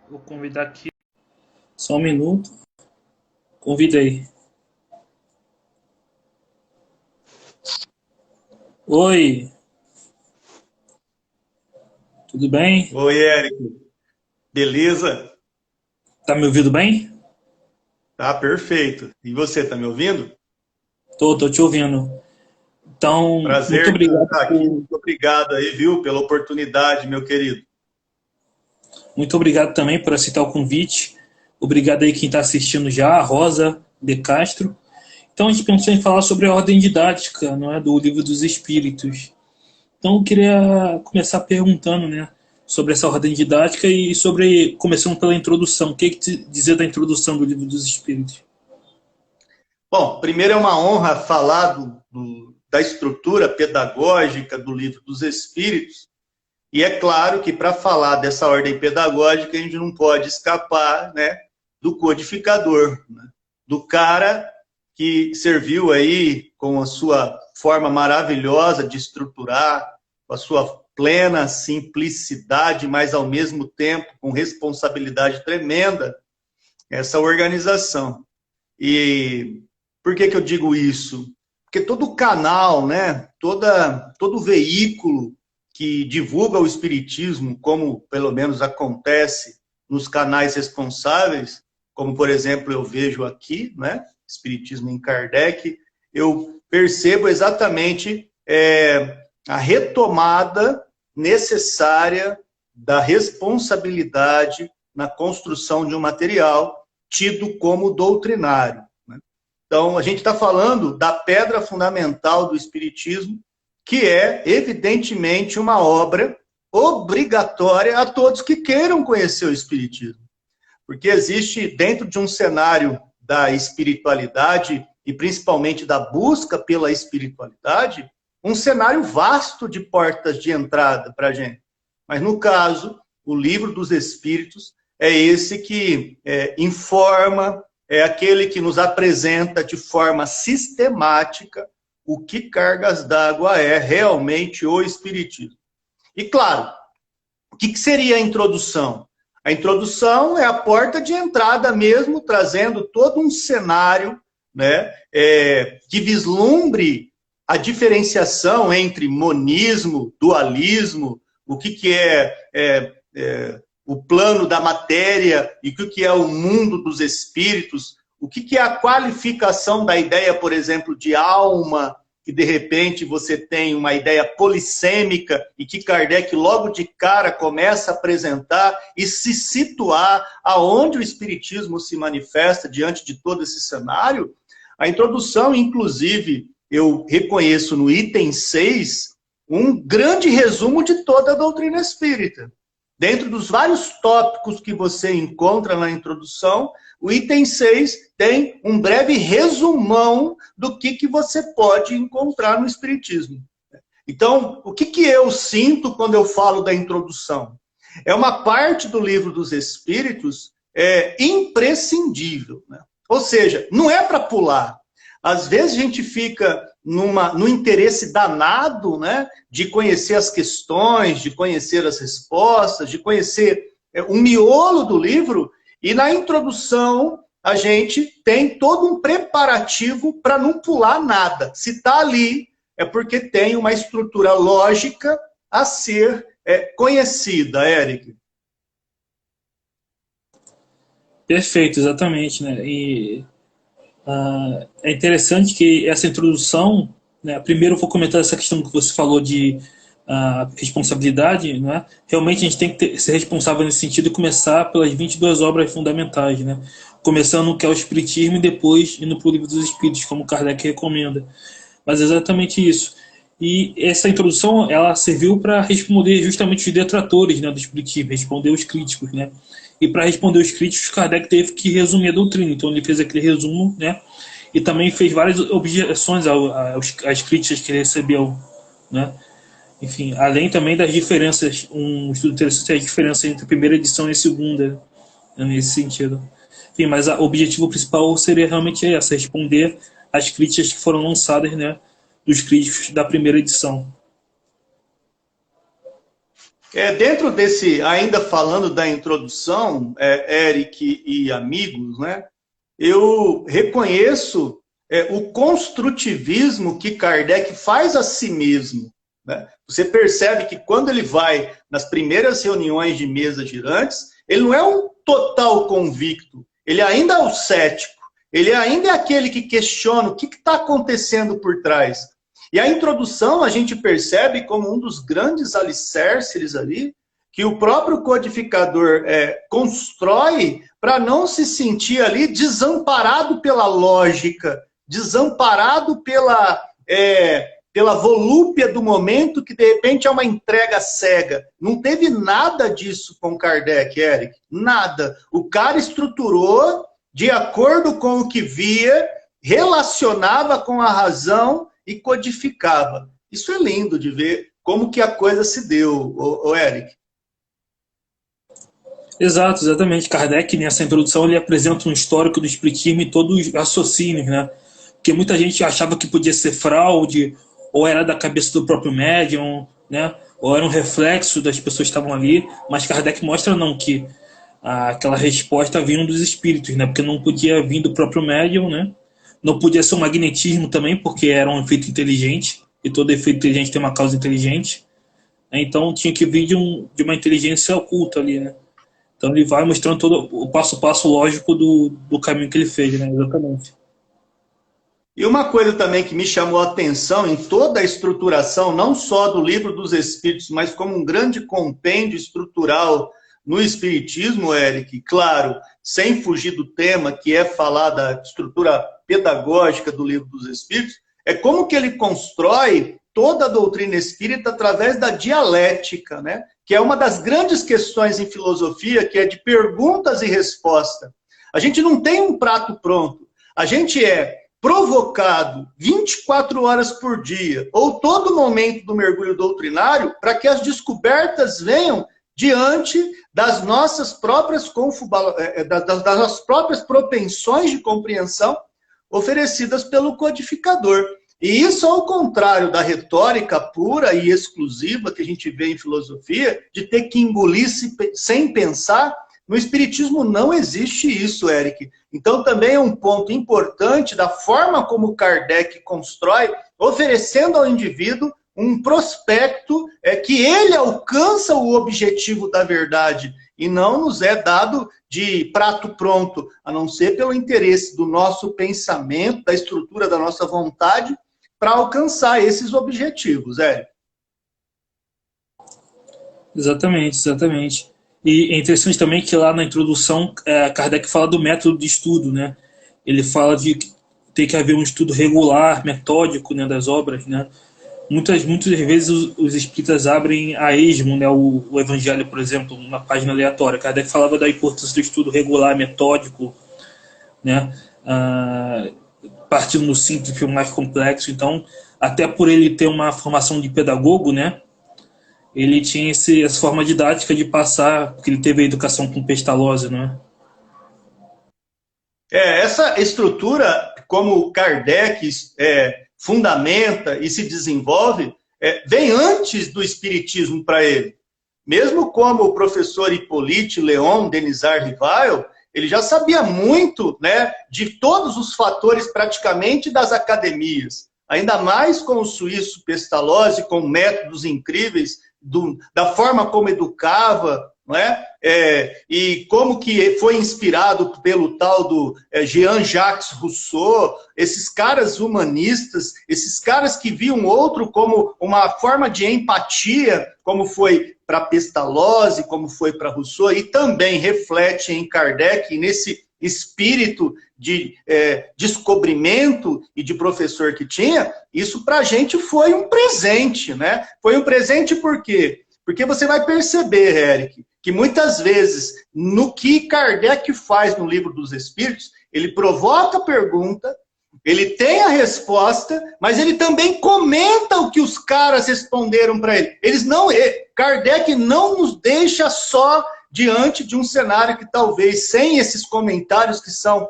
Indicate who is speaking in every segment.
Speaker 1: Vou convidar aqui. Só um minuto. Convidei. Oi, tudo bem?
Speaker 2: Oi, Érico. Beleza?
Speaker 1: Tá me ouvindo bem?
Speaker 2: Tá perfeito. E você, tá me ouvindo?
Speaker 1: Tô te ouvindo. Então, muito
Speaker 2: Prazer
Speaker 1: obrigado
Speaker 2: estar aqui.
Speaker 1: por,
Speaker 2: Muito obrigado aí, viu, pela oportunidade, meu querido.
Speaker 1: muito obrigado também por aceitar o convite. Obrigado aí quem está assistindo já, a Rosa de Castro. Então a gente pensou em falar sobre a ordem didática, não é, do Livro dos Espíritos. Então eu queria começar perguntando, né, sobre essa ordem didática e sobre começando pela introdução. O que dizer da introdução do Livro dos Espíritos?
Speaker 2: Bom, primeiro é uma honra falar da estrutura pedagógica do Livro dos Espíritos. E é claro que para falar dessa ordem pedagógica, a gente não pode escapar, né, do codificador, né, do cara que serviu aí com a sua forma maravilhosa de estruturar, com a sua plena simplicidade, mas ao mesmo tempo com responsabilidade tremenda, essa organização. E por que eu digo isso? Porque todo canal, né, todo veículo que divulga o espiritismo, como pelo menos acontece nos canais responsáveis, como por exemplo eu vejo aqui, né, Espiritismo em Kardec, eu percebo exatamente a retomada necessária da responsabilidade na construção de um material tido como doutrinário. Então, a gente está falando da pedra fundamental do Espiritismo, que é, evidentemente, uma obra obrigatória a todos que queiram conhecer o Espiritismo. Porque existe, dentro de um cenário da espiritualidade, e principalmente da busca pela espiritualidade, um cenário vasto de portas de entrada para a gente. Mas, no caso, o Livro dos Espíritos é esse que informa, é aquele que nos apresenta de forma sistemática o que cargas d'água é realmente o Espiritismo. E, claro, o que seria a introdução? A introdução é a porta de entrada mesmo, trazendo todo um cenário, né, que vislumbre a diferenciação entre monismo, dualismo, o que o plano da matéria e o que é o mundo dos espíritos, o que é a qualificação da ideia, por exemplo, de alma, que de repente você tem uma ideia polissêmica e que Kardec logo de cara começa a apresentar e se situar aonde o espiritismo se manifesta diante de todo esse cenário. A introdução, inclusive, eu reconheço no item 6 um grande resumo de toda a doutrina espírita. Dentro dos vários tópicos que você encontra na introdução, o item 6 tem um breve resumão do que você pode encontrar no Espiritismo. Então, o que eu sinto quando eu falo da introdução? É uma parte do Livro dos Espíritos imprescindível, né? Ou seja, não é para pular. Às vezes a gente fica no interesse danado, né, de conhecer as questões, de conhecer as respostas, de conhecer o miolo do livro, e na introdução a gente tem todo um preparativo para não pular nada. Se está ali, é porque tem uma estrutura lógica a ser conhecida, Eric.
Speaker 1: Perfeito, exatamente, né? E é interessante que essa introdução, né, primeiro eu vou comentar essa questão que você falou de responsabilidade, né? Realmente a gente tem que ser responsável nesse sentido e começar pelas 22 obras fundamentais, né? Começando o que é o Espiritismo e depois indo para o Livro dos Espíritos, como Kardec recomenda. Mas é exatamente isso. E essa introdução, ela serviu para responder justamente os detratores, né, do Espiritismo, responder os críticos, né? E para responder os críticos, Kardec teve que resumir a doutrina. Então ele fez aquele resumo, né? E também fez várias objeções às críticas que ele recebeu, né? Enfim, além também das diferenças, um estudo interessante é a diferença entre a primeira edição e a segunda, né, nesse sentido. Enfim, mas o objetivo principal seria realmente essa, responder às críticas que foram lançadas, né, dos críticos da primeira edição.
Speaker 2: Dentro desse, ainda falando da introdução, Eric e amigos, né, eu reconheço o construtivismo que Kardec faz a si mesmo. Né? Você percebe que quando ele vai nas primeiras reuniões de mesa girantes, ele não é um total convicto, ele ainda é o cético, ele ainda é aquele que questiona o que está acontecendo por trás. E a introdução a gente percebe como um dos grandes alicerces ali, que o próprio codificador constrói para não se sentir ali desamparado pela lógica, desamparado pela volúpia do momento, que de repente é uma entrega cega. Não teve nada disso com Kardec, Eric. Nada. O cara estruturou de acordo com o que via, relacionava com a razão e codificava. Isso é lindo de ver como que a coisa se deu, Eric.
Speaker 1: Exato, exatamente. Kardec, nessa introdução, ele apresenta um histórico do espiritismo e todos os raciocínios, né? Porque muita gente achava que podia ser fraude, ou era da cabeça do próprio médium, né? Ou era um reflexo das pessoas que estavam ali, mas Kardec mostra não, que aquela resposta vinha dos espíritos, né? Porque não podia vir do próprio médium, né? Não podia ser um magnetismo também, porque era um efeito inteligente, e todo efeito inteligente tem uma causa inteligente. Então tinha que vir de uma inteligência oculta ali, né? Então ele vai mostrando todo o passo a passo lógico do caminho que ele fez, né? Exatamente.
Speaker 2: E uma coisa também que me chamou a atenção em toda a estruturação, não só do Livro dos Espíritos, mas como um grande compêndio estrutural no Espiritismo, Eric, claro, sem fugir do tema, que é falar da estrutura pedagógica do Livro dos Espíritos, é como que ele constrói toda a doutrina espírita através da dialética, né? Que é uma das grandes questões em filosofia, que é de perguntas e respostas. A gente não tem um prato pronto, a gente é provocado 24 horas por dia, ou todo momento do mergulho doutrinário, para que as descobertas venham diante das nossas próprias das nossas próprias propensões de compreensão oferecidas pelo codificador. E isso ao contrário da retórica pura e exclusiva que a gente vê em filosofia, de ter que engolir sem pensar. No Espiritismo não existe isso, Eric. Então também é um ponto importante da forma como Kardec constrói, oferecendo ao indivíduo um prospecto que ele alcança o objetivo da verdade e não nos é dado de prato pronto, a não ser pelo interesse do nosso pensamento, da estrutura da nossa vontade, para alcançar esses objetivos, Eric.
Speaker 1: Exatamente, exatamente. E é interessante também que lá na introdução, Kardec fala do método de estudo, né? Ele fala de que tem que haver um estudo regular, metódico, né, das obras, né? Muitas vezes os espíritas abrem a esmo, né, o Evangelho, por exemplo, uma página aleatória. Kardec falava da importância do estudo regular, metódico, né? Partindo no simples para o mais complexo. Então, até por ele ter uma formação de pedagogo, né? Ele tinha essa forma didática de passar, porque ele teve a educação com Pestalozzi, não
Speaker 2: é? Essa estrutura, como Kardec fundamenta e se desenvolve, vem antes do Espiritismo para ele. Mesmo como o professor Hippolyte Léon Denisard Rivail, ele já sabia muito, né, de todos os fatores praticamente das academias. Ainda mais com o suíço Pestalozzi, com métodos incríveis, da forma como educava, não é? E como que foi inspirado pelo tal do Jean-Jacques Rousseau, esses caras humanistas, esses caras que viam outro como uma forma de empatia, como foi para Pestalozzi, como foi para Rousseau, e também reflete em Kardec, nesse espírito de descobrimento e de professor que tinha. Isso para a gente foi um presente, né? Foi um presente por quê? Porque você vai perceber, Eric, que muitas vezes, no que Kardec faz no Livro dos Espíritos, ele provoca a pergunta, ele tem a resposta, mas ele também comenta o que os caras responderam para ele. Kardec não nos deixa só diante de um cenário que talvez, sem esses comentários que são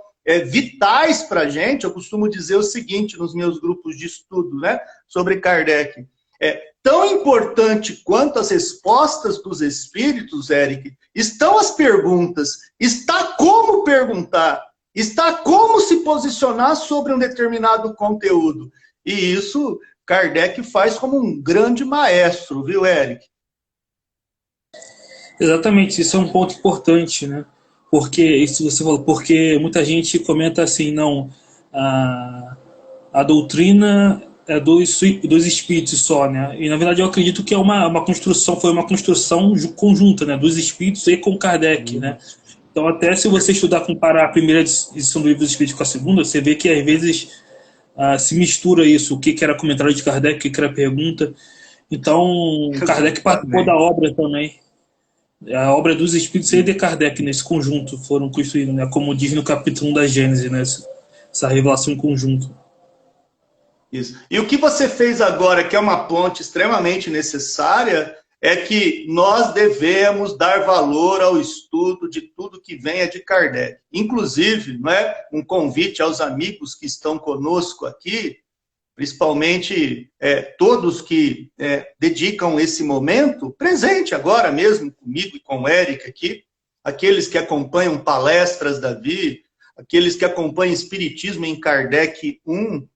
Speaker 2: vitais para a gente, eu costumo dizer o seguinte nos meus grupos de estudo, né, sobre Kardec. tão importante quanto as respostas dos espíritos, Eric, estão as perguntas, está como perguntar, está como se posicionar sobre um determinado conteúdo. E isso Kardec faz como um grande maestro, viu, Eric?
Speaker 1: Exatamente, isso é um ponto importante, né? Porque, isso você falou, porque muita gente comenta assim, não, a doutrina é dos espíritos só, né? E na verdade eu acredito que é uma construção, foi uma construção conjunta, né? Dos espíritos e com Kardec, né? Então até se você estudar, comparar a primeira edição do Livro dos Espíritos com a segunda, você vê que às vezes se mistura isso, o que era comentário de Kardec, o que era pergunta. Então Kardec participou da obra também. A obra dos Espíritos e de Kardec nesse conjunto foram construídos, né? Como diz no capítulo 1 da Gênesis, né? Essa revelação em conjunto.
Speaker 2: Isso. E o que você fez agora, que é uma ponte extremamente necessária, é que nós devemos dar valor ao estudo de tudo que venha de Kardec. Inclusive, não é, um convite aos amigos que estão conosco aqui, principalmente todos que dedicam esse momento, presente agora mesmo comigo e com o Eric aqui, aqueles que acompanham palestras da Vi, aqueles que acompanham Espiritismo em Kardec 1,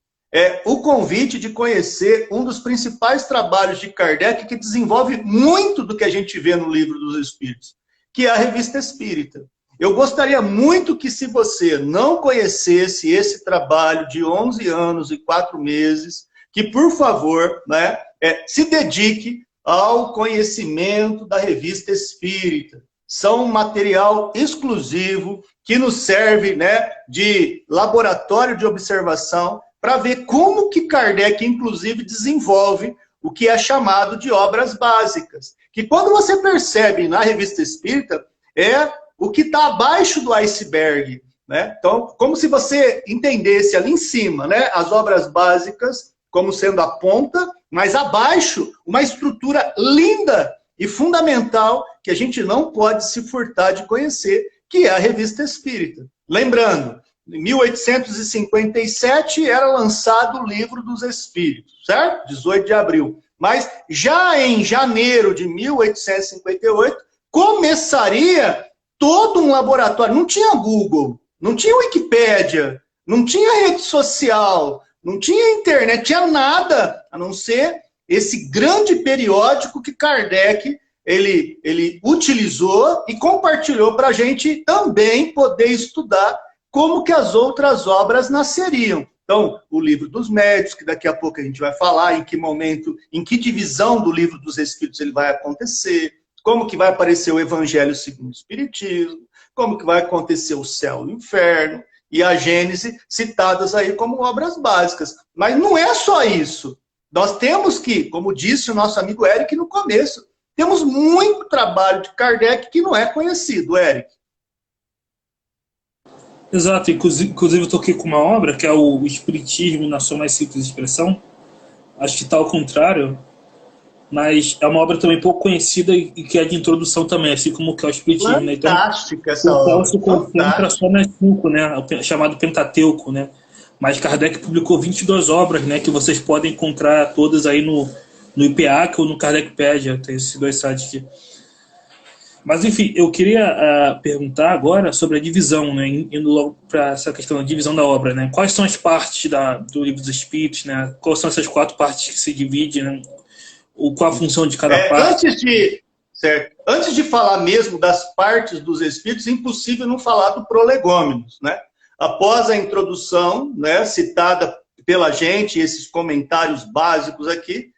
Speaker 2: o convite de conhecer um dos principais trabalhos de Kardec que desenvolve muito do que a gente vê no Livro dos Espíritos, que é a Revista Espírita. Eu gostaria muito que, se você não conhecesse esse trabalho de 11 anos e 4 meses, que, por favor, né, se dedique ao conhecimento da Revista Espírita. São um material exclusivo que nos serve, né, de laboratório de observação para ver como que Kardec, inclusive, desenvolve o que é chamado de obras básicas. Que quando você percebe na Revista Espírita, o que está abaixo do iceberg, né? Então, como se você entendesse ali em cima, né, as obras básicas como sendo a ponta, mas abaixo uma estrutura linda e fundamental que a gente não pode se furtar de conhecer, que é a Revista Espírita. Lembrando, em 1857 era lançado o Livro dos Espíritos, certo? 18 de abril. Mas já em janeiro de 1858 começaria todo um laboratório. Não tinha Google, não tinha Wikipédia, não tinha rede social, não tinha internet, tinha nada a não ser esse grande periódico que Kardec ele utilizou e compartilhou para a gente também poder estudar como que as outras obras nasceriam. Então, o Livro dos Médiuns, que daqui a pouco a gente vai falar em que momento, em que divisão do Livro dos Espíritos ele vai acontecer, como que vai aparecer o Evangelho segundo o Espiritismo, como que vai acontecer o céu e o inferno, e a Gênese, citadas aí como obras básicas. Mas não é só isso. Nós temos que, como disse o nosso amigo Eric no começo, temos muito trabalho de Kardec que não é conhecido, Eric.
Speaker 1: Exato, inclusive eu toquei com uma obra que é o Espiritismo na sua mais simples expressão. Acho que está ao contrário, mas é uma obra também pouco conhecida e que é de introdução também, assim como que é o Espiritismo.
Speaker 2: Fantástica,
Speaker 1: né? Então,
Speaker 2: essa obra.
Speaker 1: Se concentra só nas 5, né? Chamado Pentateuco, né? Mas Kardec publicou 22 obras, né? Que vocês podem encontrar todas aí no IPEAC ou no Kardecpedia, tem esses 2 sites aqui. Mas, enfim, eu queria perguntar agora sobre a divisão, né? Indo logo para essa questão da divisão da obra, né? Quais são as partes do Livro dos Espíritos, né? Quais são essas 4 partes que se dividem, né? Qual a função de cada parte?
Speaker 2: Antes de falar mesmo das partes dos Espíritos, é impossível não falar do Prolegômenos, né? Após a introdução, né, citada pela gente, esses comentários básicos aqui,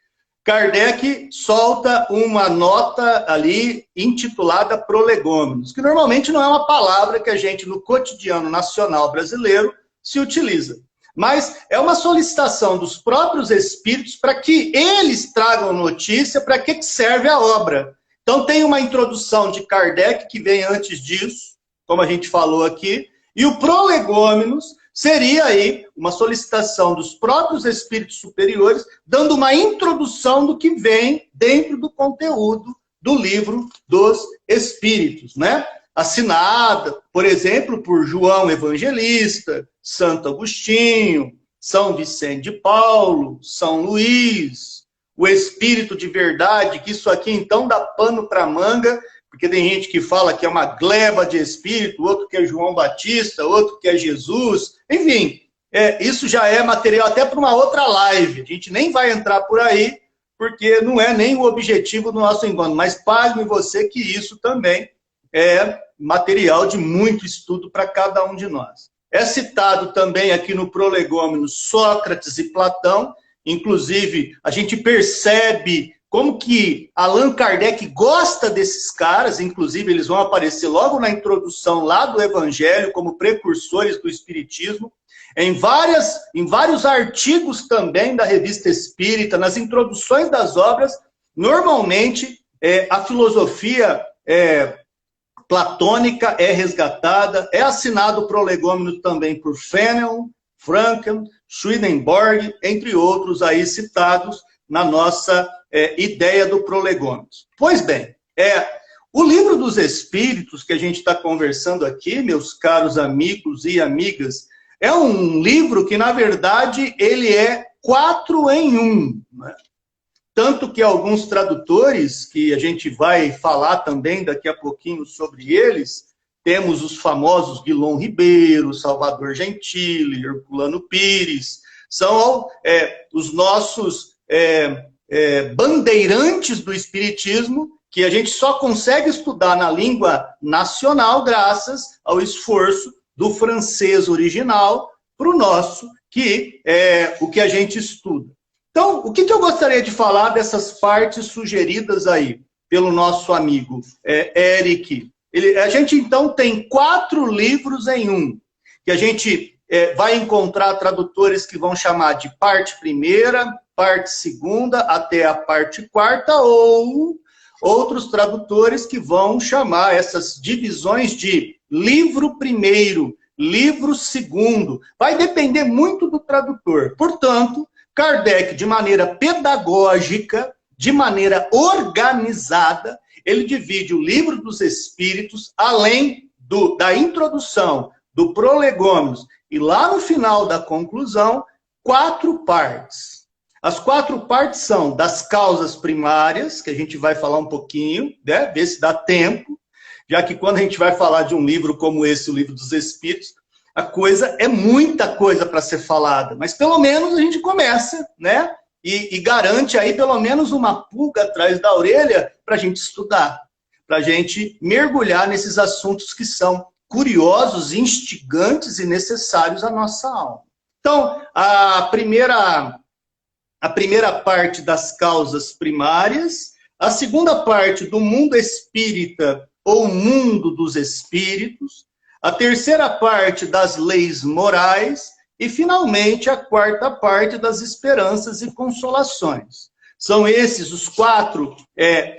Speaker 2: Kardec solta uma nota ali intitulada Prolegômenos, que normalmente não é uma palavra que a gente, no cotidiano nacional brasileiro, se utiliza. Mas é uma solicitação dos próprios espíritos para que eles tragam notícia para que serve a obra. Então tem uma introdução de Kardec, que vem antes disso, como a gente falou aqui, e o Prolegômenos seria aí uma solicitação dos próprios espíritos superiores, dando uma introdução do que vem dentro do conteúdo do Livro dos Espíritos, né? Assinada, por exemplo, por João Evangelista, Santo Agostinho, São Vicente de Paulo, São Luís, o Espírito de verdade, que isso aqui então dá pano para manga, porque tem gente que fala que é uma gleba de Espírito, outro que é João Batista, outro que é Jesus, enfim, isso já é material até para uma outra live, a gente nem vai entrar por aí, porque não é nem o objetivo do nosso encontro, mas pasme você que isso também é material de muito estudo para cada um de nós. É citado também aqui no Prolegômenos Sócrates e Platão, inclusive a gente percebe como que Allan Kardec gosta desses caras, inclusive eles vão aparecer logo na introdução lá do Evangelho como precursores do Espiritismo, em vários artigos também da Revista Espírita, nas introduções das obras, normalmente a filosofia platônica é resgatada, é assinado o Prolegômeno também por Fenelon, Frankl, Swedenborg, entre outros aí citados na nossa ideia do Prolegômenos. Pois bem, o Livro dos Espíritos que a gente está conversando aqui, meus caros amigos e amigas, é um livro que, na verdade, ele é 4 em 1. Né? Tanto que alguns tradutores, que a gente vai falar também daqui a pouquinho sobre eles, temos os famosos Guilom Ribeiro, Salvador Gentili, Herculano Pires, são os nossos bandeirantes do Espiritismo, que a gente só consegue estudar na língua nacional graças ao esforço do francês original para o nosso, que é o que a gente estuda. Então, o que eu gostaria de falar dessas partes sugeridas aí pelo nosso amigo Eric? A gente, então, tem 4 livros em um, que a gente vai encontrar tradutores que vão chamar de parte primeira, parte segunda, até a parte quarta, ou outros tradutores que vão chamar essas divisões de livro primeiro, livro segundo. Vai depender muito do tradutor. Portanto, Kardec, de maneira pedagógica, de maneira organizada, ele divide o Livro dos Espíritos, além da introdução, do Prolegômenos, e lá no final da conclusão, 4 partes. As 4 partes são das causas primárias, que a gente vai falar um pouquinho, né? Ver se dá tempo, já que quando a gente vai falar de um livro como esse, o Livro dos Espíritos, a coisa é muita coisa para ser falada, mas pelo menos a gente começa, né? E garante aí pelo menos uma pulga atrás da orelha para a gente estudar, para a gente mergulhar nesses assuntos que são curiosos, instigantes e necessários à nossa alma. Então, a primeira parte das causas primárias, a segunda parte do mundo espírita ou mundo dos espíritos, a terceira parte das leis morais e, finalmente, a quarta parte das esperanças e consolações. São esses os 4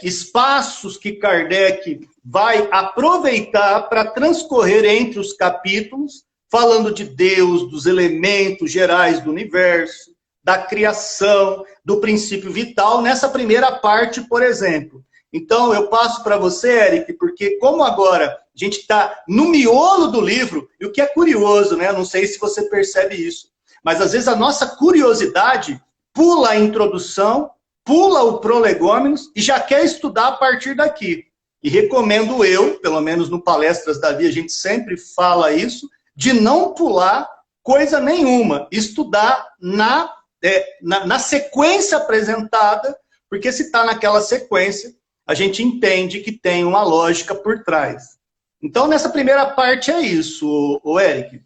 Speaker 2: espaços que Kardec vai aproveitar para transcorrer entre os capítulos, falando de Deus, dos elementos gerais do universo, da criação, do princípio vital, nessa primeira parte, por exemplo. Então, eu passo para você, Eric, porque como agora a gente está no miolo do livro, e o que é curioso, né? Não sei se você percebe isso, mas às vezes a nossa curiosidade pula a introdução, pula o Prolegômenos e já quer estudar a partir daqui. E recomendo eu, pelo menos no Palestras da Via, a gente sempre fala isso, de não pular coisa nenhuma, estudar na sequência apresentada, porque se está naquela sequência, a gente entende que tem uma lógica por trás. Então, nessa primeira parte é isso, Eric.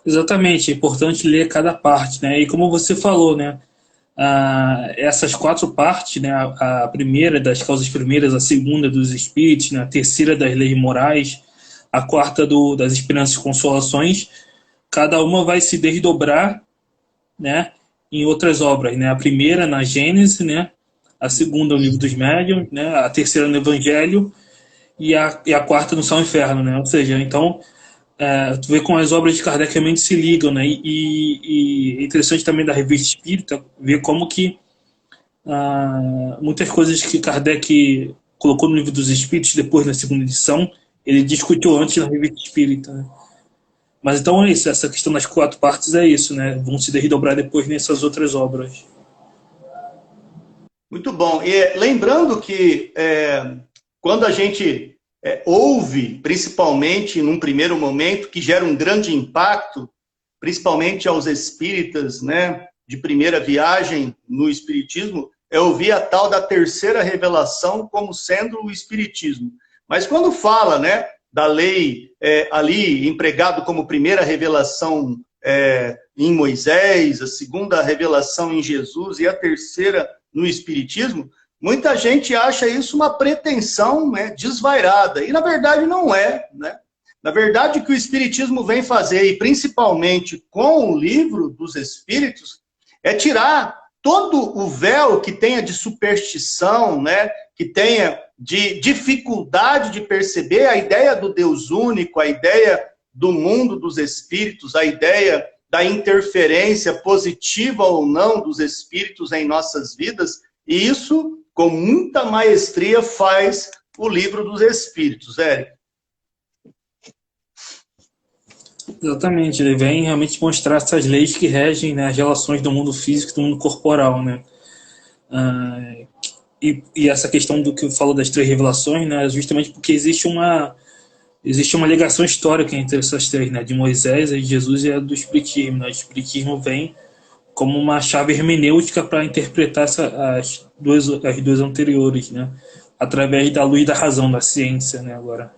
Speaker 1: Exatamente, é importante ler cada parte, né? E como você falou, né? Essas 4 partes, né? A primeira das causas primeiras, a segunda dos espíritos, né? A terceira das leis morais, a quarta das esperanças e consolações, cada uma vai se desdobrar, né? Em outras obras, né? A primeira na Gênese, né? A segunda no Livro dos Médiuns, né? A terceira no Evangelho e a quarta no Céu e Inferno, né? Ou seja, então tu vê como as obras de Kardec realmente se ligam, né? E é interessante também da Revista Espírita ver como que muitas coisas que Kardec colocou no Livro dos Espíritos depois na segunda edição, ele discutiu antes na Revista Espírita, né? Mas então é isso, essa questão das 4 partes é isso, né? Vão se desdobrar depois nessas outras obras.
Speaker 2: Muito bom. E lembrando que quando a gente ouve, principalmente num primeiro momento, que gera um grande impacto, principalmente aos espíritas, né, de primeira viagem no espiritismo, é ouvir a tal da terceira revelação como sendo o espiritismo. Mas quando fala, né, da lei ali empregado como primeira revelação em Moisés, a segunda revelação em Jesus e a terceira no espiritismo, muita gente acha isso uma pretensão, né, desvairada. E na verdade não é, né? Na verdade, o que o Espiritismo vem fazer, e principalmente com o livro dos Espíritos, é tirar todo o véu que tenha de superstição, né, que tenha de dificuldade de perceber a ideia do Deus único, a ideia do mundo dos espíritos, a ideia da interferência positiva ou não dos espíritos em nossas vidas, e isso, com muita maestria, faz o livro dos Espíritos, Érico.
Speaker 1: Exatamente, ele vem realmente mostrar essas leis que regem, né, as relações do mundo físico e do mundo corporal, né? E essa questão do que eu falo das três revelações, né, é justamente porque existe uma ligação histórica entre essas três, né, de Moisés, a de Jesus e a do Espiritismo, né? O Espiritismo vem como uma chave hermenêutica para interpretar as duas anteriores, né, através da luz da razão, da ciência, né, agora.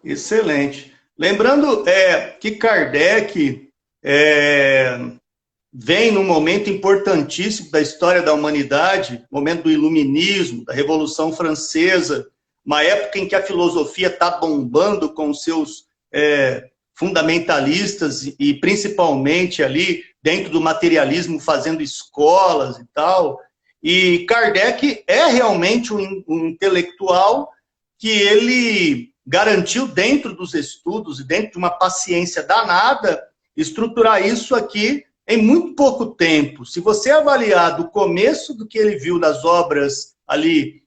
Speaker 2: Excelente. Lembrando que Kardec vem num momento importantíssimo da história da humanidade, momento do Iluminismo, da Revolução Francesa, uma época em que a filosofia está bombando com seus fundamentalistas e principalmente ali dentro do materialismo fazendo escolas e tal. E Kardec é realmente um intelectual que ele garantiu dentro dos estudos e dentro de uma paciência danada estruturar isso aqui em muito pouco tempo. Se você avaliar do começo do que ele viu nas obras ali,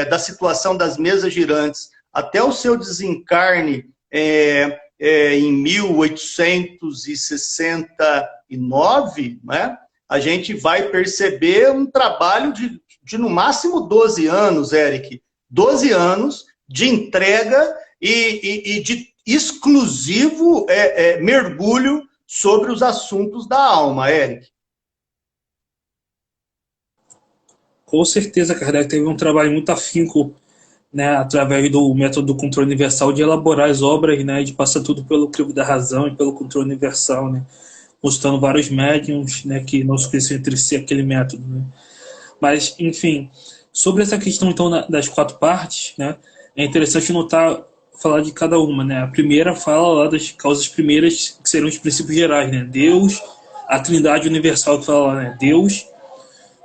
Speaker 2: da situação das mesas girantes, até o seu desencarne em 1869, né, a gente vai perceber um trabalho de no máximo 12 anos, Eric. 12 anos de entrega e de exclusivo mergulho sobre os assuntos da alma, Eric.
Speaker 1: Com certeza, Kardec teve um trabalho muito afinco, né, através do método do controle universal, de elaborar as obras, né, de passar tudo pelo crivo da razão e pelo controle universal, né, mostrando vários médiums, né, que não se conheciam entre si aquele método, né. Mas, enfim, sobre essa questão, então, das 4 partes, né, é interessante falar de cada uma, né. A primeira fala lá das causas primeiras, que serão os princípios gerais, né, Deus, a trindade universal, que fala lá, né, Deus,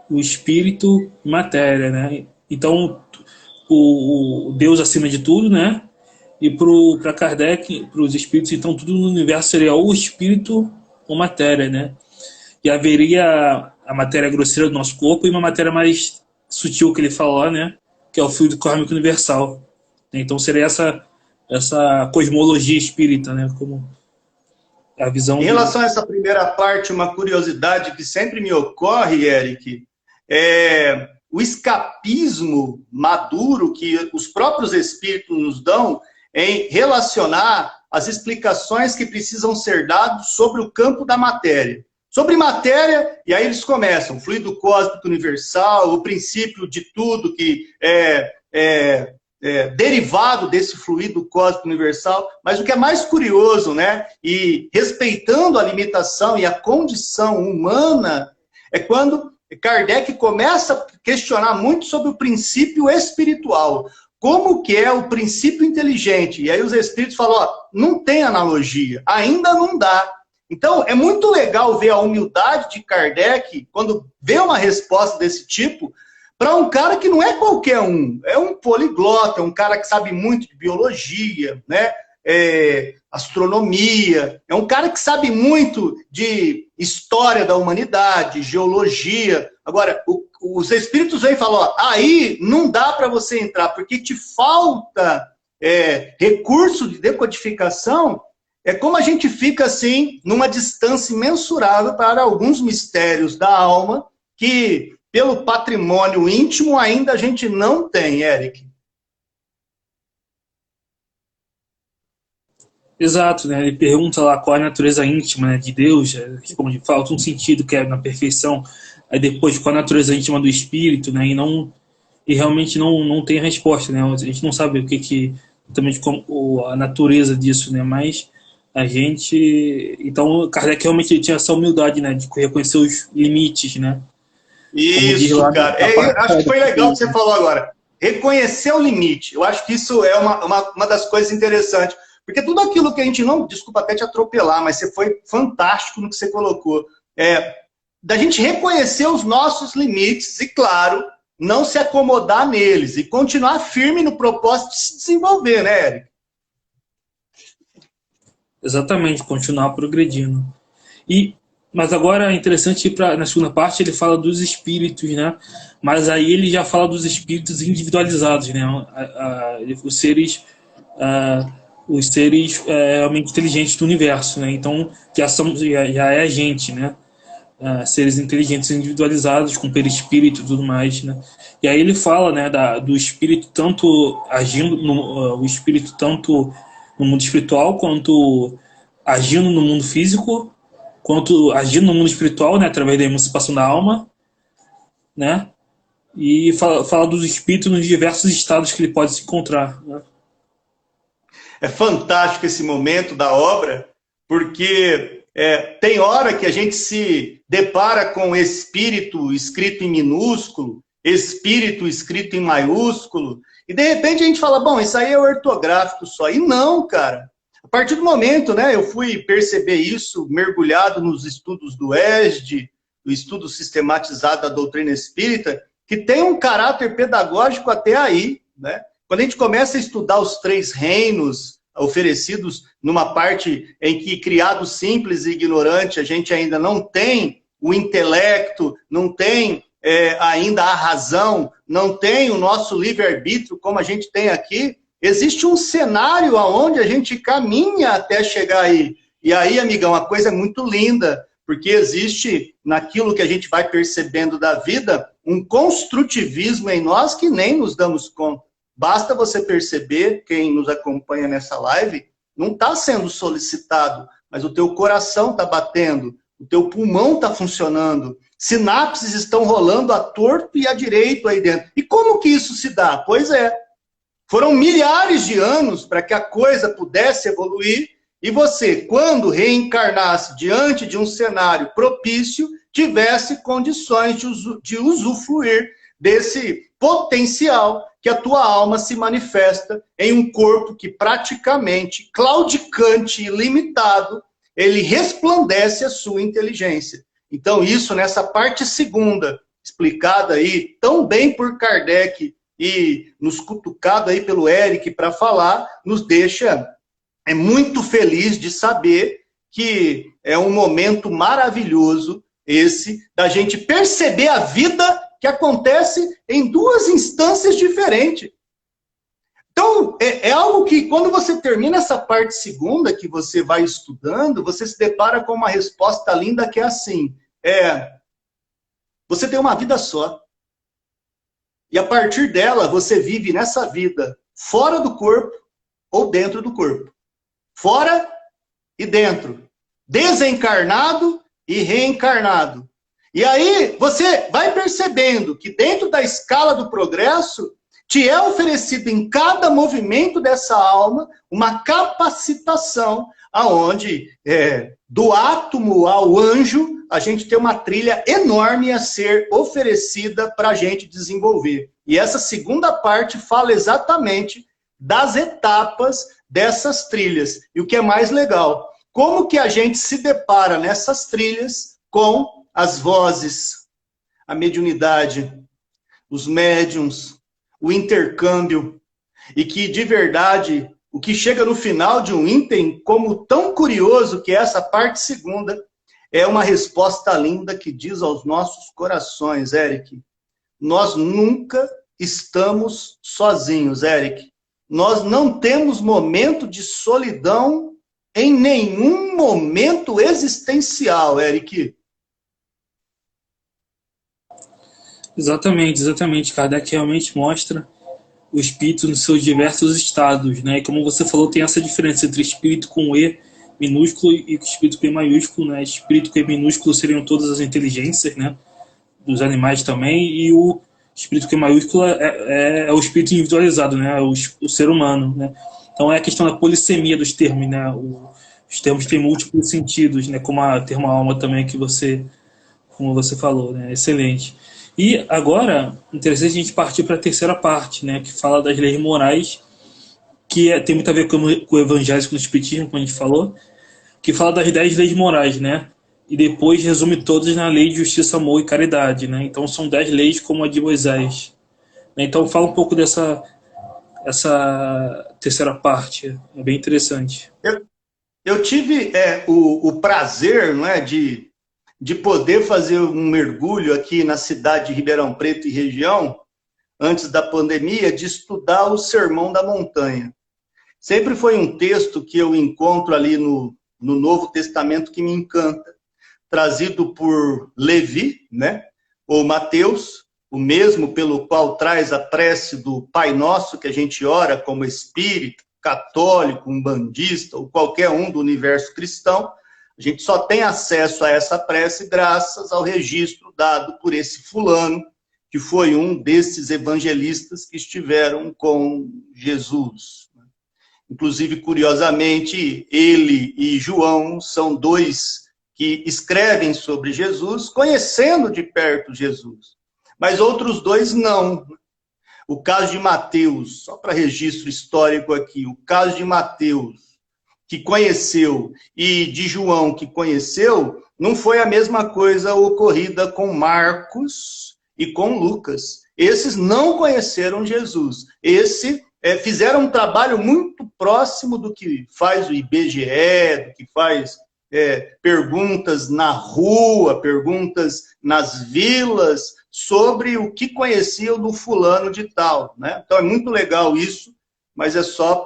Speaker 1: o espírito e matéria, né. Então, o Deus acima de tudo, né, e para Kardec, para os espíritos, então, tudo no universo seria ou espírito ou matéria, né. E haveria a matéria grosseira do nosso corpo e uma matéria mais sutil que ele fala, né, que é o fluido kármico universal. Então seria essa cosmologia espírita, né, como a visão.
Speaker 2: Em relação a essa primeira parte, uma curiosidade que sempre me ocorre, Eric, é o escapismo maduro que os próprios espíritos nos dão em relacionar as explicações que precisam ser dadas sobre o campo da matéria. Sobre matéria, e aí eles começam, fluido cósmico universal, o princípio de tudo que é derivado desse fluido cósmico universal, mas o que é mais curioso, né, e respeitando a limitação e a condição humana, é quando Kardec começa a questionar muito sobre o princípio espiritual. Como que é o princípio inteligente? E aí os espíritos falam, ó, não tem analogia, ainda não dá. Então, é muito legal ver a humildade de Kardec quando vê uma resposta desse tipo para um cara que não é qualquer um. É um poliglota, é um cara que sabe muito de biologia, né? Astronomia. É um cara que sabe muito de história da humanidade, geologia. Agora, os espíritos vêm e falam, ó, aí não dá para você entrar, porque te falta recurso de decodificação. É como a gente fica, assim, numa distância imensurável para alguns mistérios da alma que pelo patrimônio íntimo ainda a gente não tem, Eric.
Speaker 1: Exato, né? Ele pergunta lá qual é a natureza íntima, né, de Deus, como falta um sentido que é na perfeição, aí depois qual é a natureza íntima do Espírito, né? E realmente não tem resposta, né? A gente não sabe o que também como a natureza disso, né? Mas a gente, então Kardec realmente tinha essa humildade, né, de reconhecer os limites, né? Como diz
Speaker 2: Isso,
Speaker 1: lá
Speaker 2: cara.
Speaker 1: na parte
Speaker 2: Acho que foi legal o que você
Speaker 1: da.
Speaker 2: falou agora. Reconhecer o limite. Eu acho que isso é uma das coisas interessantes. Porque tudo aquilo que a gente não... Desculpa até te atropelar, mas você foi fantástico no que você colocou. Da gente reconhecer os nossos limites e, claro, não se acomodar neles e continuar firme no propósito de se desenvolver, né, Eric?
Speaker 1: Exatamente, continuar progredindo. Mas agora é interessante ir para na segunda parte ele fala dos espíritos, né? Mas aí ele já fala dos espíritos individualizados, né? Os seres, ah, os seres realmente inteligentes do universo, né? Então já é a gente, né? Seres inteligentes individualizados com perispírito e tudo mais, né? E aí ele fala, né, do espírito tanto agindo o espírito tanto no mundo espiritual quanto agindo no mundo físico, quanto agindo no mundo espiritual, né, através da emancipação da alma, né? E fala dos espíritos nos diversos estados que ele pode se encontrar, né?
Speaker 2: É fantástico esse momento da obra, porque tem hora que a gente se depara com espírito escrito em minúsculo, espírito escrito em maiúsculo, e de repente a gente fala, bom, isso aí é ortográfico só. E não, cara. A partir do momento, né, eu fui perceber isso mergulhado nos estudos do ESD, o estudo sistematizado da doutrina espírita, que tem um caráter pedagógico até aí, né? Quando a gente começa a estudar os 3 reinos oferecidos numa parte em que, criado simples e ignorante, a gente ainda não tem o intelecto, não tem ainda a razão, não tem o nosso livre-arbítrio como a gente tem aqui, existe um cenário aonde a gente caminha até chegar aí. E aí, amigão, a coisa é muito linda, porque existe, naquilo que a gente vai percebendo da vida, um construtivismo em nós que nem nos damos conta. Basta você perceber, quem nos acompanha nessa live, não está sendo solicitado, mas o teu coração está batendo, o teu pulmão está funcionando, sinapses estão rolando à torto e à direito aí dentro. E como que isso se dá? Pois é, foram milhares de anos para que a coisa pudesse evoluir e você, quando reencarnasse diante de um cenário propício, tivesse condições de usufruir desse potencial que a tua alma se manifesta em um corpo que praticamente, claudicante e limitado, ele resplandece a sua inteligência. Então isso nessa parte segunda, explicada aí tão bem por Kardec e nos cutucado aí pelo Eric para falar, nos deixa muito feliz de saber que é um momento maravilhoso esse da gente perceber a vida que acontece em 2 instâncias diferentes. Então, é algo que, quando você termina essa parte segunda, que você vai estudando, você se depara com uma resposta linda que é assim, você tem uma vida só. E a partir dela, você vive nessa vida fora do corpo ou dentro do corpo. Fora e dentro. Desencarnado e reencarnado. E aí você vai percebendo que dentro da escala do progresso, te é oferecido em cada movimento dessa alma uma capacitação aonde, do átomo ao anjo, a gente tem uma trilha enorme a ser oferecida para a gente desenvolver. E essa segunda parte fala exatamente das etapas dessas trilhas. E o que é mais legal, como que a gente se depara nessas trilhas com as vozes, a mediunidade, os médiums, o intercâmbio, e que, de verdade, o que chega no final de um item, como tão curioso que é essa parte segunda, é uma resposta linda que diz aos nossos corações, Eric, nós nunca estamos sozinhos, Eric. Nós não temos momento de solidão em nenhum momento existencial, Eric.
Speaker 1: Exatamente, exatamente. Kardec realmente mostra o espírito nos seus diversos estados, né? E como você falou, tem essa diferença entre espírito com E minúsculo e espírito com E maiúsculo, né? Espírito com E minúsculo seriam todas as inteligências, né? Dos animais também, e o espírito com E maiúsculo é o espírito individualizado, né? O ser humano, né? Então é a questão da polissemia dos termos, né? Os termos têm múltiplos sentidos, né? Como a termo alma também que você, como você falou, né? Excelente. E agora, interessante a gente partir para a terceira parte, né? Que fala das leis morais, que tem muito a ver com o evangelho, com o espiritismo, como a gente falou, que fala das 10 leis morais, né? E depois resume todas na lei de justiça, amor e caridade, né? Então são 10 leis como a de Moisés. Então fala um pouco essa terceira parte, é bem interessante.
Speaker 2: Eu tive o prazer, não é, de poder fazer um mergulho aqui na cidade de Ribeirão Preto e região, antes da pandemia, de estudar o Sermão da Montanha. Sempre foi um texto que eu encontro ali no Novo Testamento que me encanta, trazido por Levi, né, ou Mateus, o mesmo pelo qual traz a prece do Pai Nosso, que a gente ora como espírita, católico, umbandista, ou qualquer um do universo cristão. A gente só tem acesso a essa prece graças ao registro dado por esse fulano, que foi um desses evangelistas que estiveram com Jesus. Inclusive, curiosamente, ele e João são dois que escrevem sobre Jesus, conhecendo de perto Jesus. Mas outros dois não. O caso de Mateus, só para registro histórico aqui, o caso de Mateus, que conheceu, e de João, que conheceu, não foi a mesma coisa ocorrida com Marcos e com Lucas. Esses não conheceram Jesus. Fizeram um trabalho muito próximo do que faz o IBGE, do que faz perguntas na rua, perguntas nas vilas, sobre o que conheciam do fulano de tal, né? Então é muito legal isso, mas é só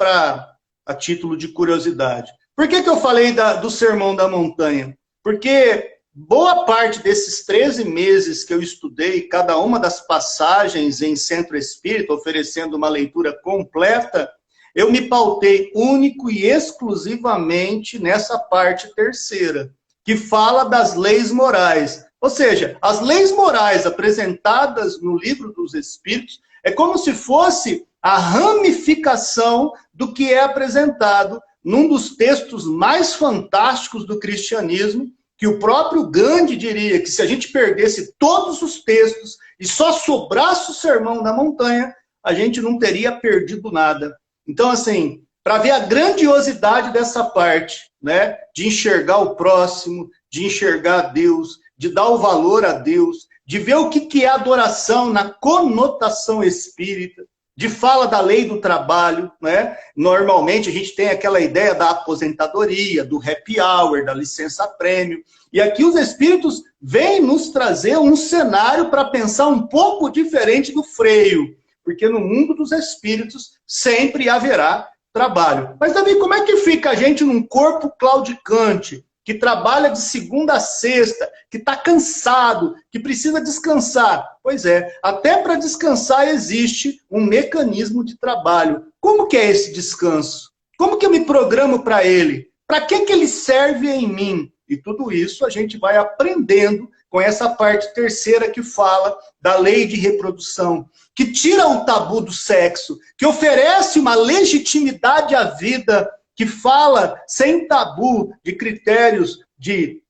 Speaker 2: a título de curiosidade. Por que eu falei do Sermão da Montanha? Porque boa parte desses 13 meses que eu estudei, cada uma das passagens em Centro Espírita, oferecendo uma leitura completa, eu me pautei único e exclusivamente nessa parte terceira, que fala das leis morais. Ou seja, as leis morais apresentadas no Livro dos Espíritos é como se fosse a ramificação do que é apresentado num dos textos mais fantásticos do cristianismo, que o próprio Gandhi diria que se a gente perdesse todos os textos e só sobrasse o Sermão da Montanha, a gente não teria perdido nada. Então, assim, para ver a grandiosidade dessa parte, né, de enxergar o próximo, de enxergar Deus, de dar o valor a Deus, de ver o que é adoração na conotação espírita, de fala da lei do trabalho, né? Normalmente a gente tem aquela ideia da aposentadoria, do happy hour, da licença-prêmio, e aqui os espíritos vêm nos trazer um cenário para pensar um pouco diferente do freio, porque no mundo dos espíritos sempre haverá trabalho. Mas, Davi, como é que fica a gente num corpo claudicante, que trabalha de segunda a sexta, que está cansado, que precisa descansar? Pois é, até para descansar existe um mecanismo de trabalho. Como que é esse descanso? Como que eu me programo para ele? Para que ele serve em mim? E tudo isso a gente vai aprendendo com essa parte terceira que fala da lei de reprodução, que tira o tabu do sexo, que oferece uma legitimidade à vida, que fala sem tabu de critérios de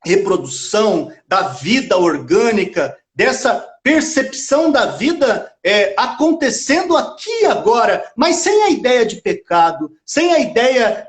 Speaker 2: reprodução, da vida orgânica, dessa percepção da vida acontecendo aqui e agora, mas sem a ideia de pecado, sem a ideia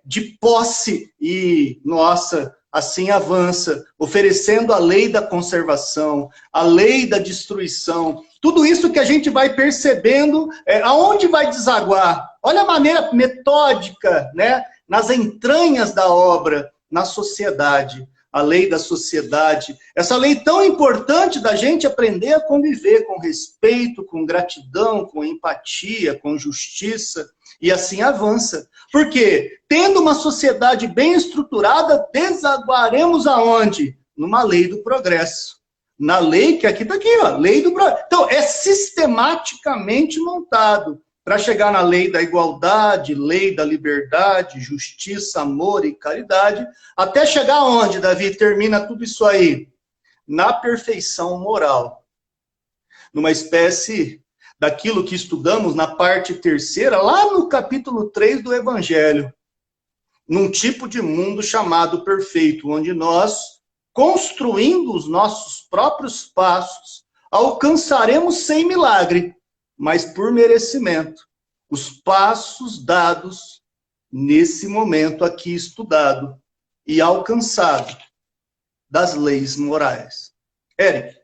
Speaker 2: de posse. E, nossa, assim avança, oferecendo a lei da conservação, a lei da destruição, tudo isso que a gente vai percebendo, aonde vai desaguar. Olha a maneira metódica, né, nas entranhas da obra, na sociedade, a lei da sociedade, essa lei tão importante da gente aprender a conviver com respeito, com gratidão, com empatia, com justiça, e assim avança. Porque, tendo uma sociedade bem estruturada, desaguaremos aonde? Numa lei do progresso. na lei, que aqui está aqui, ó, lei do Brasil. Então, é sistematicamente montado para chegar na lei da igualdade, lei da liberdade, justiça, amor e caridade, até chegar onde, Davi, termina tudo isso aí? Na perfeição moral. Numa espécie daquilo que estudamos na parte terceira, lá no capítulo 3 do Evangelho. Num tipo de mundo chamado perfeito, onde nós, construindo os nossos próprios passos, alcançaremos sem milagre, mas por merecimento, os passos dados nesse momento aqui estudado e alcançado das leis morais. Eric.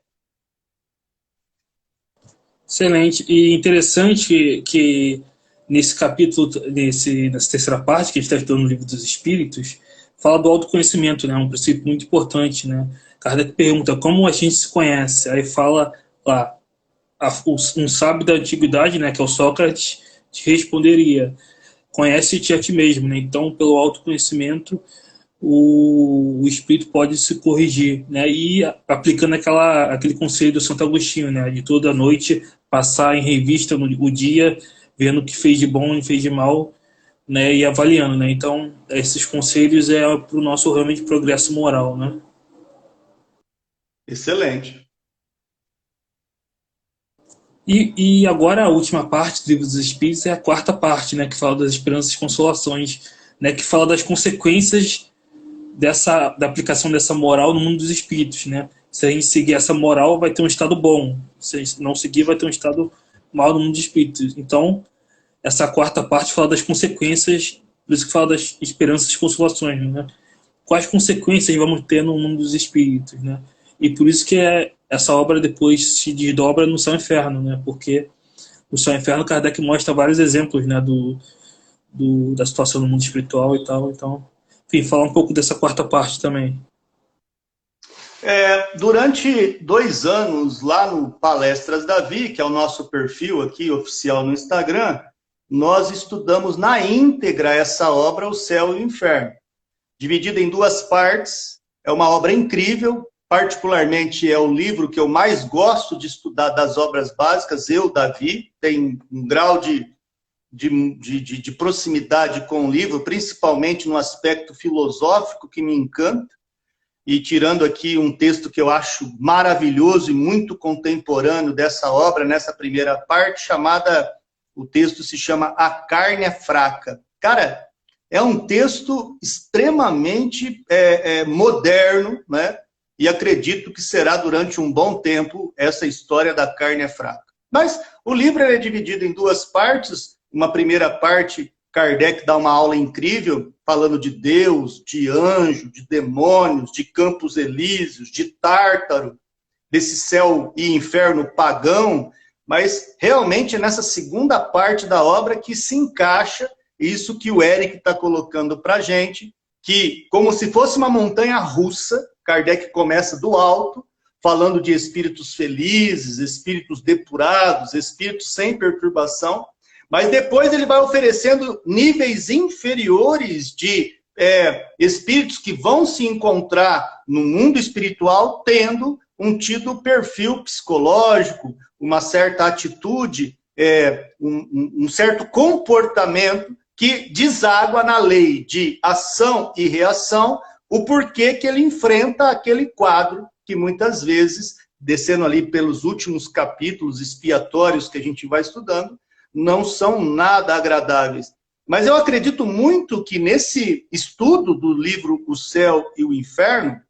Speaker 1: Excelente. E interessante que nesse capítulo, nessa terceira parte que a gente está estudando no Livro dos Espíritos, fala do autoconhecimento, né? Um princípio muito importante, né? Kardec pergunta como a gente se conhece. Aí fala lá, um sábio da antiguidade, né, que é o Sócrates, te responderia: conhece-te a ti mesmo, né? Então, pelo autoconhecimento, o espírito pode se corrigir, né? E aplicando aquele conselho do Santo Agostinho, né? De toda noite passar em revista o dia, vendo o que fez de bom e fez de mal, né? E avaliando, né? Então, esses conselhos é para o nosso realmente progresso moral, né?
Speaker 2: Excelente.
Speaker 1: E agora a última parte do Livro dos Espíritos é a quarta parte, né? Que fala das esperanças e consolações, né? Que fala das consequências da aplicação dessa moral no mundo dos espíritos, né? Se a gente seguir essa moral, vai ter um estado bom. Se a gente não seguir, vai ter um estado mal no mundo dos espíritos. Então, essa quarta parte fala das consequências, por isso que fala das esperanças e consolações, né? Quais consequências vamos ter no mundo dos espíritos, né? E por isso que essa obra depois se desdobra no Céu e Inferno, né? Porque no Céu e Inferno, Kardec mostra vários exemplos, né? Da situação no mundo espiritual e tal. Então, enfim, falar um pouco dessa quarta parte também.
Speaker 2: Durante 2 anos, lá no Palestras Davi, que é o nosso perfil aqui oficial no Instagram, nós estudamos na íntegra essa obra, O Céu e o Inferno. Dividida em 2 partes, é uma obra incrível, particularmente é o livro que eu mais gosto de estudar das obras básicas, eu, Davi, tem um grau de proximidade com o livro, principalmente no aspecto filosófico que me encanta, e tirando aqui um texto que eu acho maravilhoso e muito contemporâneo dessa obra, nessa primeira parte, o texto se chama A Carne é Fraca. Cara, é um texto extremamente moderno, né? E acredito que será durante um bom tempo essa história da carne é fraca. Mas o livro é dividido em 2 partes. Uma primeira parte, Kardec dá uma aula incrível, falando de Deus, de anjo, de demônios, de campos elíseos, de Tártaro, desse céu e inferno pagão, mas realmente é nessa segunda parte da obra que se encaixa isso que o Eric está colocando para a gente, que como se fosse uma montanha russa, Kardec começa do alto, falando de espíritos felizes, espíritos depurados, espíritos sem perturbação, mas depois ele vai oferecendo níveis inferiores de espíritos que vão se encontrar no mundo espiritual tendo um tido perfil psicológico, uma certa atitude, um certo comportamento que deságua na lei de ação e reação, o porquê que ele enfrenta aquele quadro que muitas vezes, descendo ali pelos últimos capítulos expiatórios que a gente vai estudando, não são nada agradáveis. Mas eu acredito muito que nesse estudo do livro O Céu e o Inferno,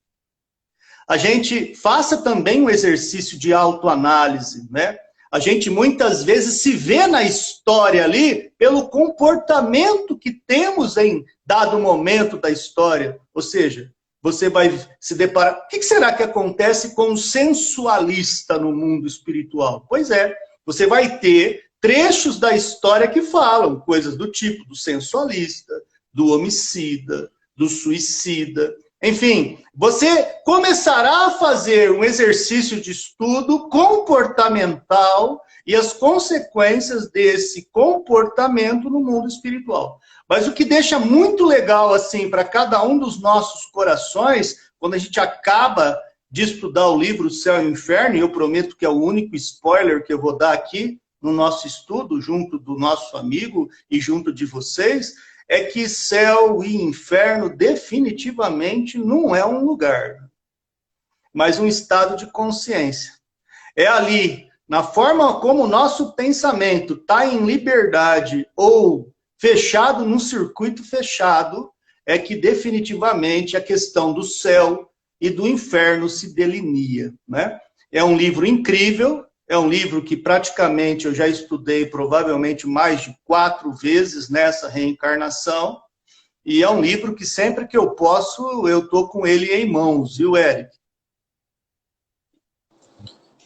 Speaker 2: a gente faça também um exercício de autoanálise, né? A gente muitas vezes se vê na história ali pelo comportamento que temos em dado momento da história. Ou seja, você vai se deparar... O que será que acontece com o sensualista no mundo espiritual? Pois é, você vai ter trechos da história que falam coisas do tipo do sensualista, do homicida, do suicida. Enfim, você começará a fazer um exercício de estudo comportamental e as consequências desse comportamento no mundo espiritual. Mas o que deixa muito legal assim para cada um dos nossos corações, quando a gente acaba de estudar o livro Céu e Inferno, e eu prometo que é o único spoiler que eu vou dar aqui no nosso estudo, junto do nosso amigo e junto de vocês, é que céu e inferno definitivamente não é um lugar, mas um estado de consciência. É ali, na forma como o nosso pensamento está em liberdade ou fechado num circuito fechado, é que definitivamente a questão do céu e do inferno se delinea, né? É um livro incrível, é um livro que praticamente eu já estudei provavelmente mais de 4 vezes nessa reencarnação, e é um livro que sempre que eu posso, eu estou com ele em mãos, viu, Eric?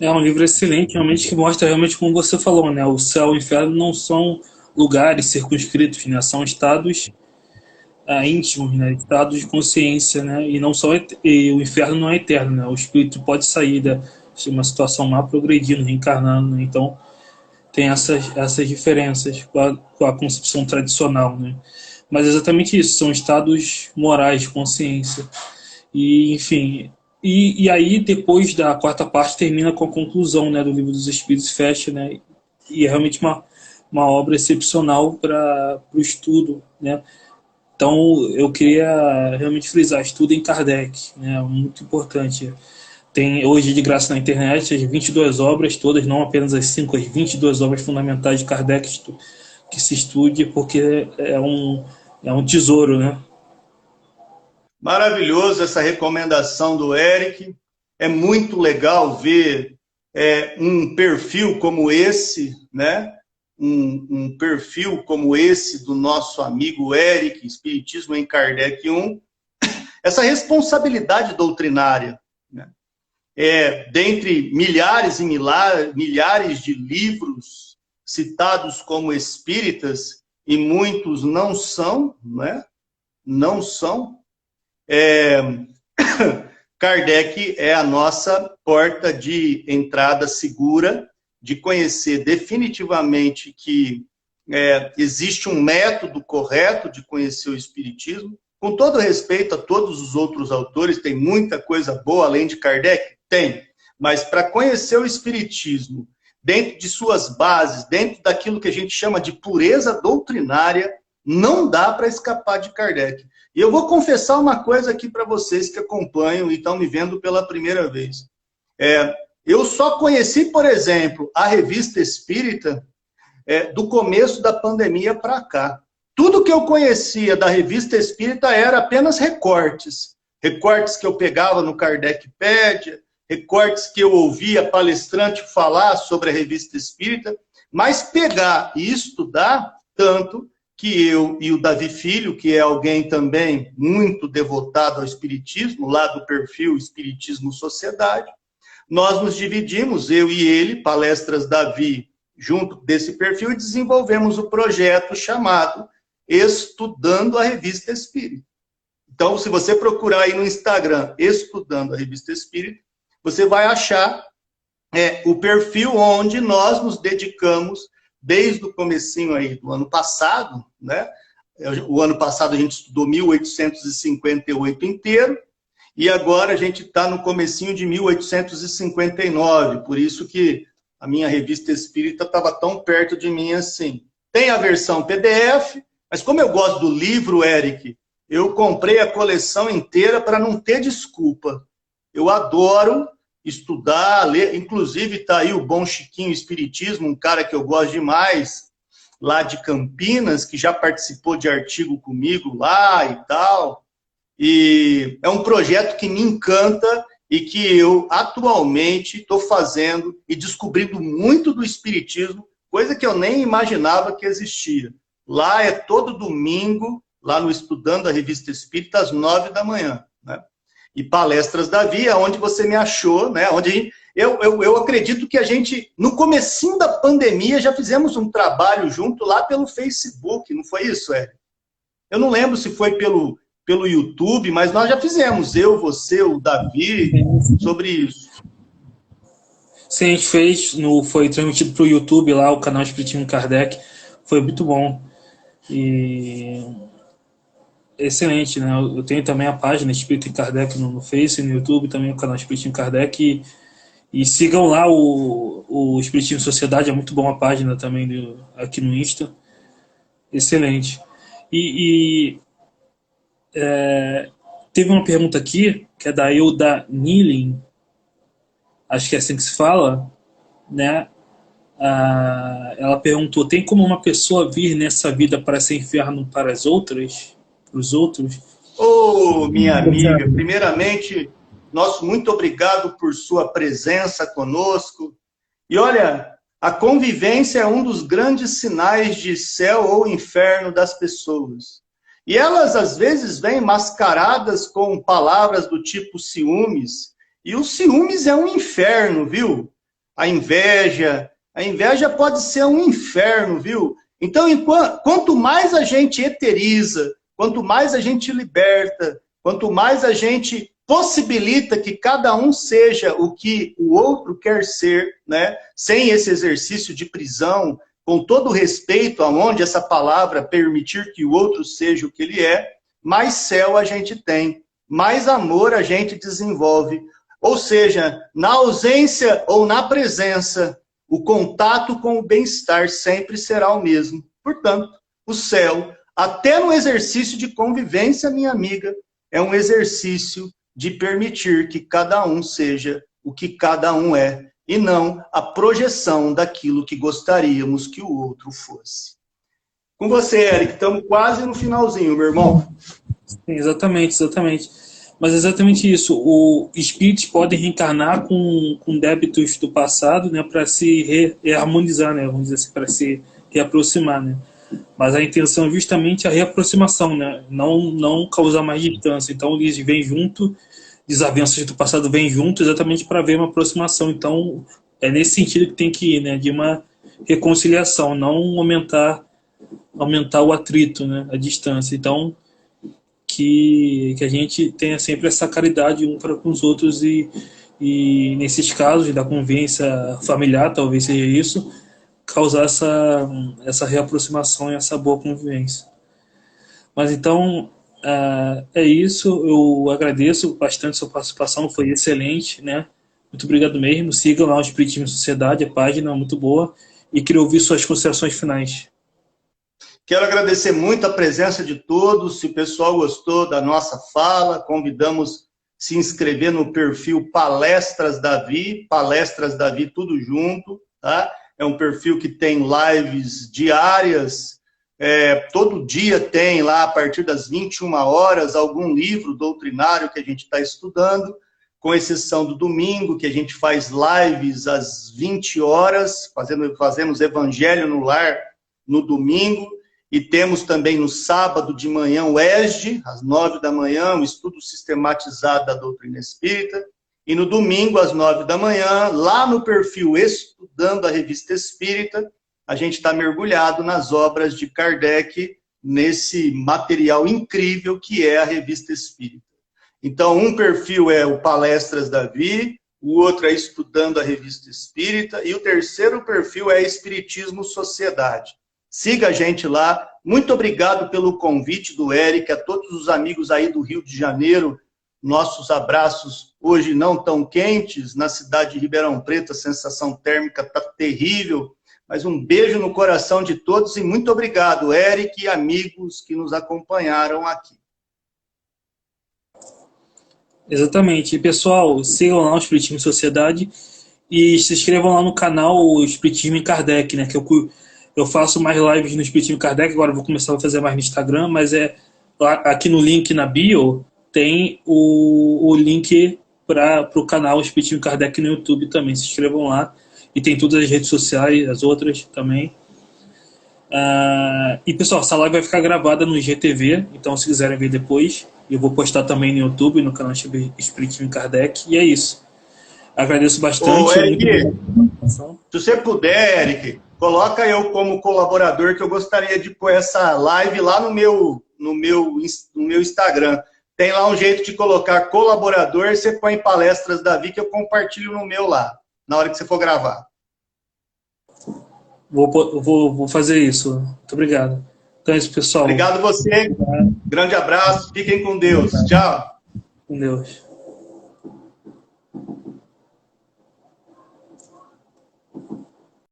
Speaker 1: É um livro excelente, realmente, que mostra realmente como você falou, né? O céu e o inferno não são lugares circunscritos, né? São estados íntimos, né? Estados de consciência, né? E não só e o inferno não é eterno, né? O espírito pode sair de uma situação má progredindo, reencarnando, né? Então tem essas diferenças com a concepção tradicional, né? Mas é exatamente isso, são estados morais de consciência. E, enfim, e aí depois da quarta parte termina com a conclusão, né, do Livro dos Espíritos, fecha, né? E é realmente uma obra excepcional para o estudo, né? Então eu queria realmente frisar, estudo em Kardec, né? Muito importante. Tem hoje de graça na internet as 22 obras, todas, não apenas as 5, as 22 obras fundamentais de Kardec que se estude, porque é um tesouro, né?
Speaker 2: Maravilhoso essa recomendação do Eric. É muito legal ver um perfil como esse, né? Um perfil como esse do nosso amigo Eric, Espiritismo em Kardec 1, essa responsabilidade doutrinária, né? Dentre milhares e milhares de livros citados como espíritas, e muitos não são, né? Não são. Kardec é a nossa porta de entrada segura, de conhecer definitivamente que existe um método correto de conhecer o Espiritismo. Com todo respeito a todos os outros autores, tem muita coisa boa além de Kardec? Tem. Mas para conhecer o Espiritismo, dentro de suas bases, dentro daquilo que a gente chama de pureza doutrinária, não dá para escapar de Kardec. E eu vou confessar uma coisa aqui para vocês que acompanham e estão me vendo pela primeira vez. Eu só conheci, por exemplo, a Revista Espírita do começo da pandemia para cá. Tudo que eu conhecia da Revista Espírita era apenas recortes. Recortes que eu pegava no Kardecpédia, recortes que eu ouvia palestrante falar sobre a Revista Espírita, mas pegar e estudar tanto que eu e o Davi Filho, que é alguém também muito devotado ao Espiritismo, lá do perfil Espiritismo Sociedade, nós nos dividimos, eu e ele, Palestras Davi, junto desse perfil, e desenvolvemos o projeto chamado Estudando a Revista Espírita. Então, se você procurar aí no Instagram, Estudando a Revista Espírita, você vai achar o perfil onde nós nos dedicamos desde o comecinho aí do ano passado, né? O ano passado a gente estudou 1858 inteiro, e agora a gente está no comecinho de 1859, por isso que a minha revista espírita estava tão perto de mim assim. Tem a versão PDF, mas como eu gosto do livro, Eric, eu comprei a coleção inteira para não ter desculpa. Eu adoro estudar, ler, inclusive está aí o Bom Chiquinho Espiritismo, um cara que eu gosto demais, lá de Campinas, que já participou de artigo comigo lá e tal. E é um projeto que me encanta e que eu atualmente estou fazendo e descobrindo muito do Espiritismo, coisa que eu nem imaginava que existia. Lá é todo domingo, lá no Estudando a Revista Espírita, às 9 da manhã, né? E Palestras Davi, onde você me achou, né? Onde eu acredito que a gente, no comecinho da pandemia, já fizemos um trabalho junto lá pelo Facebook, não foi isso, Eric? Eu não lembro se foi pelo YouTube, mas nós já fizemos, eu, você, o Davi, sobre isso.
Speaker 1: Sim, a gente fez, foi transmitido para o YouTube lá, o canal Espiritismo Kardec, foi muito bom. E excelente, né? Eu tenho também a página Espírito em Kardec no Face, no YouTube, também o canal Espírito em Kardec. E sigam lá o Espiritismo Sociedade, é muito bom a página também aqui no Insta. Excelente. E teve uma pergunta aqui, que é da Euda Nilin, acho que é assim que se fala, né? Ela perguntou: tem como uma pessoa vir nessa vida para ser inferno para as outras? Para os outros?
Speaker 2: Ô, minha amiga, primeiramente, nosso muito obrigado por sua presença conosco. E olha, a convivência é um dos grandes sinais de céu ou inferno das pessoas. E elas, às vezes, vêm mascaradas com palavras do tipo ciúmes. E o ciúmes é um inferno, viu? A inveja pode ser um inferno, viu? Então, quanto mais a gente eteriza, quanto mais a gente liberta, quanto mais a gente possibilita que cada um seja o que o outro quer ser, né? Sem esse exercício de prisão, com todo o respeito aonde essa palavra permitir que o outro seja o que ele é, mais céu a gente tem, mais amor a gente desenvolve. Ou seja, na ausência ou na presença, o contato com o bem-estar sempre será o mesmo. Portanto, o céu, até no exercício de convivência, minha amiga, é um exercício de permitir que cada um seja o que cada um é, e não a projeção daquilo que gostaríamos que o outro fosse. Com você, Eric, estamos quase no finalzinho, meu irmão.
Speaker 1: Sim, exatamente, exatamente. Mas é exatamente isso. Os espíritos podem reencarnar com débitos do passado, né, para se reharmonizar, né, vamos dizer assim, para se reaproximar, né. Mas a intenção é justamente a reaproximação, né, não causar mais distância. Então eles vêm junto, desavenças do passado vêm junto, exatamente para ver uma aproximação. Então é nesse sentido que tem que ir, né, de uma reconciliação, não aumentar o atrito, né, a distância. Então que a gente tenha sempre essa caridade um para com os outros e nesses casos da convivência familiar, talvez seja isso, causar essa reaproximação e essa boa convivência. Mas então, é isso, eu agradeço bastante sua participação, foi excelente, né? Muito obrigado mesmo, sigam lá o Espiritismo Sociedade, a página é muito boa, e queria ouvir suas considerações finais.
Speaker 2: Quero agradecer muito a presença de todos. Se o pessoal gostou da nossa fala, convidamos se inscrever no perfil Palestras Davi, tudo junto, tá? É um perfil que tem lives diárias, todo dia tem lá, a partir das 21 horas, algum livro doutrinário que a gente está estudando, com exceção do domingo, que a gente faz lives às 20 horas, fazemos Evangelho no Lar no domingo, e temos também no sábado de manhã o ESD, às 9 da manhã, um estudo sistematizado da doutrina espírita. E no domingo, às 9 da manhã, lá no perfil Estudando a Revista Espírita, a gente está mergulhado nas obras de Kardec, nesse material incrível que é a Revista Espírita. Então, um perfil é o Palestras Davi, o outro é Estudando a Revista Espírita, e o terceiro perfil é Espiritismo Sociedade. Siga a gente lá. Muito obrigado pelo convite do Eric, a todos os amigos aí do Rio de Janeiro. Nossos abraços hoje não tão quentes. Na cidade de Ribeirão Preto, a sensação térmica está terrível. Mas um beijo no coração de todos e muito obrigado, Eric e amigos que nos acompanharam aqui.
Speaker 1: Exatamente. E, pessoal, sigam lá o Espiritismo Sociedade e se inscrevam lá no canal o Espiritismo em Kardec, né, que eu faço mais lives no Espiritismo Kardec, agora vou começar a fazer mais no Instagram, mas aqui no link na bio tem o link para o canal Espiritismo Kardec no YouTube também. Se inscrevam lá. E tem todas as redes sociais, as outras também. E pessoal, essa live vai ficar gravada no IGTV, então se quiserem ver depois, eu vou postar também no YouTube, no canal Espiritismo Kardec, e é isso. Agradeço bastante.
Speaker 2: Ô, Eric, se você puder, Eric, coloca eu como colaborador, que eu gostaria de pôr essa live lá no meu Instagram. Tem lá um jeito de colocar colaborador, você põe Palestras Davi, que eu compartilho no meu lá, na hora que você for gravar.
Speaker 1: Vou fazer isso. Muito obrigado. Então é isso, pessoal.
Speaker 2: Obrigado você. Grande abraço. Fiquem com Deus. Tchau.
Speaker 1: Com Deus.